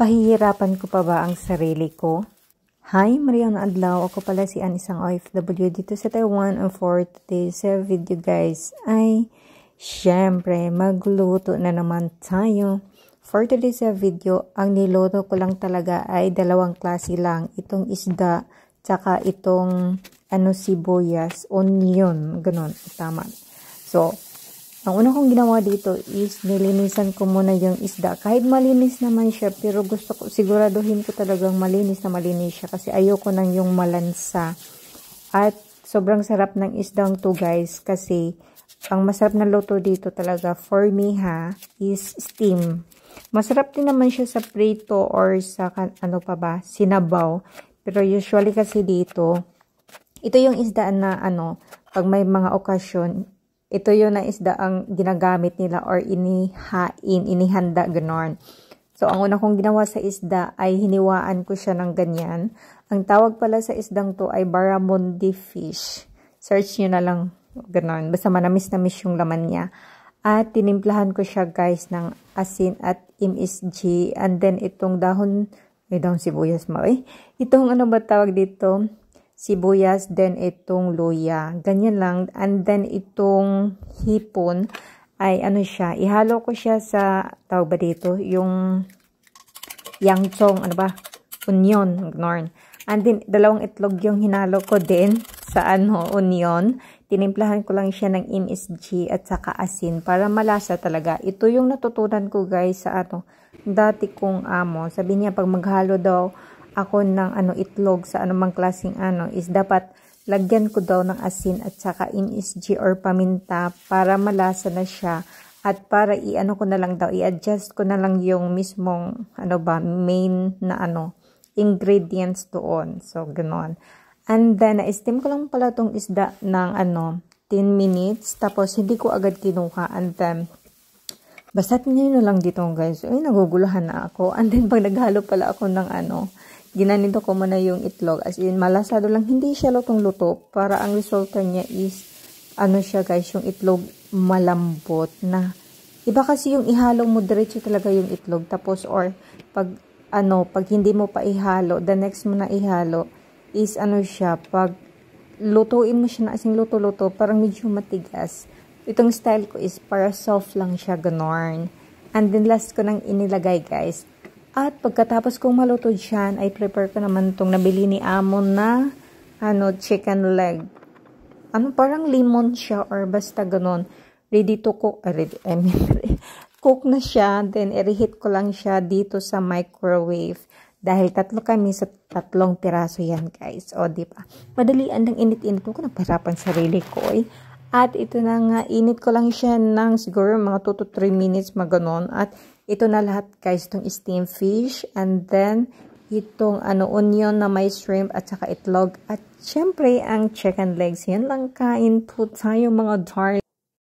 Pahihirapan ko pa ba ang sarili ko? Hi, Mariana Adlaw. Ako pala si Ann, isang OFW dito sa Taiwan. And for today's video guys ay syempre magluto na naman tayo. For today's video, ang niluto ko lang talaga ay dalawang klase lang. Itong isda, tsaka itong sibuyas, onion, ganun, tama. So, ang una kong ginawa dito is nilinisan ko muna yung isda. Kahit malinis naman siya, pero gusto ko, siguraduhin ko talagang malinis siya kasi ayoko nang yung malansa. At sobrang sarap ng isdang to guys kasi ang masarap na luto dito talaga for me is steam. Masarap din naman siya sa prito or sa sinabaw. Pero usually kasi dito, ito yung isda na pag may mga okasyon, ito yung na isda ang ginagamit nila or inihanda, ganon. So, ang una kong ginawa sa isda ay hiniwaan ko siya ng ganyan. Ang tawag pala sa isdang to ay barramundi fish. Search nyo na lang, ganon. Basta manamis-namis yung laman niya. At tinimplahan ko siya guys ng asin at MSG. And then itong dahon sibuyas itong ba tawag dito? Sibuyas, then itong luya. Ganyan lang. And then itong hipon ay siya. Ihalo ko siya sa, tawag ba dito? Yung yangchong, onion. Ignore. And then, dalawang itlog yung hinalo ko din sa onion. Tinimplahan ko lang siya ng MSG at saka asin para malasa talaga. Ito yung natutunan ko guys sa dati kong amo. Sabi niya pag maghalo daw ako ng itlog sa anumang klaseng is dapat lagyan ko daw ng asin at saka MSG or paminta para malasa na siya at para ko na lang daw i-adjust ko na lang yung mismong main na ingredients doon. So ganon. And then na-steam ko lang pala tong isda ng 10 minutes tapos hindi ko agad kinuha and then basta ngayon na lang dito guys. Ay naguguluhan na ako. And then pag naghalo pala ako ng ginanito ko muna yung itlog. As in, malasado lang. Hindi siya lutong-luto. Para ang resulta niya is, siya guys, yung itlog malambot na. Iba kasi yung ihalo mo, diretso talaga yung itlog. Tapos, or, pag hindi mo pa ihalo, the next mo na ihalo, is siya, pag lutuin mo siya na asing luto-luto, parang medyo matigas. Itong style ko is, para soft lang siya, ganorn. And then, last ko nang inilagay, guys. At pagkatapos kong maluto dyan, ay prepare ko naman itong nabili ni Amo na chicken leg. Parang lemon siya or basta ganon. Ready to cook. Cook na siya. Then, i-reheat ko lang siya dito sa microwave. Dahil tatlo kami sa 3 piraso yan, guys. O, diba? Madalian ng init-init ko. Napahirapan sarili ko, At ito na nga, init ko lang siya ng siguro mga 2 to 3 minutes maganon. At ito na lahat guys, itong steamed fish. And then, itong onion na may shrimp at saka itlog. At syempre, ang chicken legs. Yan lang kain po tayo mga darling.